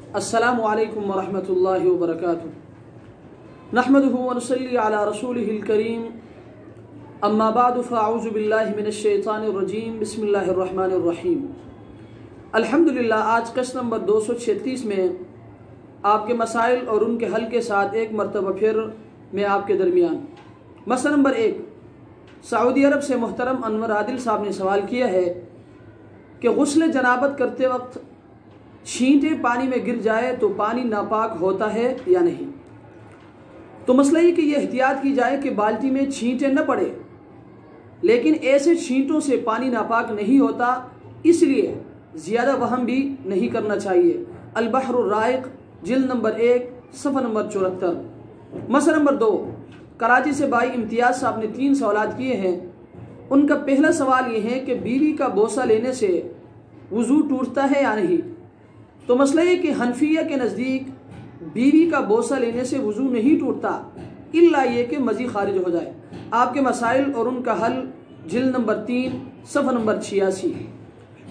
अस्सलामु अलैकुम वरहमतुल्लाहि वबरकातुह। नहमदुहु व नुसल्ली अला रसूलिहिल करीम। अम्मा बादु फ़अऊज़ु बिल्लाहि मिनश शैतानिर रजीम। बिस्मिल्लाहिर रहमानिर रहीम। अल्हम्दुलिल्लाह, आज कश नंबर 236 में आपके मसाइल और उनके हल के साथ एक मरतबा फिर मैं आपके दरमियान। मसला नंबर 1, सऊदी अरब से मोहतरम अनवर आदिल साहब ने सवाल किया है कि गुस्ल जनाबत करते वक्त छींटे पानी में गिर जाए तो पानी नापाक होता है या नहीं। तो मसला ये कि यह एहतियात की जाए कि बाल्टी में छींटे न पड़े, लेकिन ऐसे छींटों से पानी नापाक नहीं होता, इसलिए ज़्यादा वहम भी नहीं करना चाहिए। अल बहरुर राइक, जिल्द नंबर 1, सफ़ा नंबर 74। मसला नंबर 2, कराची से भाई इम्तियाज़ साहब ने 3 सवाल किए हैं। उनका पहला सवाल ये है कि बीवी का बोसा लेने से वज़ू टूटता है या नहीं। तो मसला ये कि हनफिया के नज़दीक बीवी का बोसा लेने से वज़ू नहीं टूटता, इल्ला ये कि मज़ी खारिज हो जाए। आपके मसाइल और उनका हल, जिल्द नंबर 3, सफ़ा नंबर 86।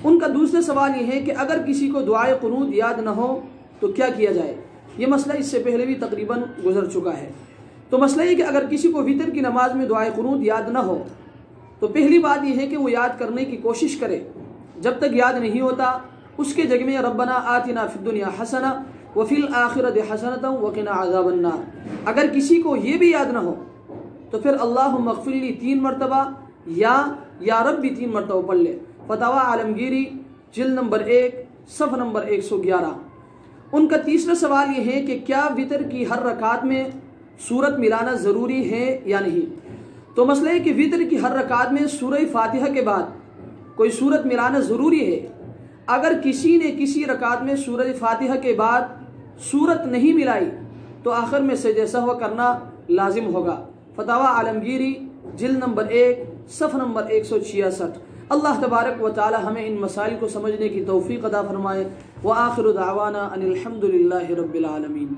उनका दूसरा सवाल ये है कि अगर किसी को दुआए कुनूत याद न हो तो क्या किया जाए। ये मसला इससे पहले भी तकरीबन गुजर चुका है। तो मसला ये कि अगर किसी को वितर की नमाज में दुआए कुनूत याद न हो तो पहली बात यह है कि वो याद करने की कोशिश करे। जब तक याद नहीं होता उसके जगह में रब्बना आतिना फिद दुनिया हसना व फिल आखिरति हसनतन व क़िना अज़ाबन नार। अगर किसी को ये भी याद ना हो तो फिर अल्लाहुम्मा अग़फ़िरली 3 मरतबा या रब्बी 3 मरतबा पढ़ ले। फतवा आलमगीरी, जिल्द नंबर 1, सफ़ा नंबर 111। उनका तीसरा सवाल ये है कि क्या वितर की हर रकात में सूरत मिलाना ज़रूरी है या नहीं। तो मसला है कि वितर की हर रकात में सूरह फातिहा के बाद कोई सूरत मिलाना ज़रूरी है। अगर किसी ने किसी रकात में सूरह फातिहा के बाद सूरत नहीं मिलाई तो आखिर में सजदे सहव करना लाजिम होगा। फतवा आलमगीरी, जिल्द नंबर 1, सफ़ा नंबर 166। अल्लाह तबारक व तआला हमें इन मसाइल को समझने की तौफीक अता फरमाए। व आखिरु दावाना अनिल हम्दुलिल्लाहि रब्बिल आलमीन।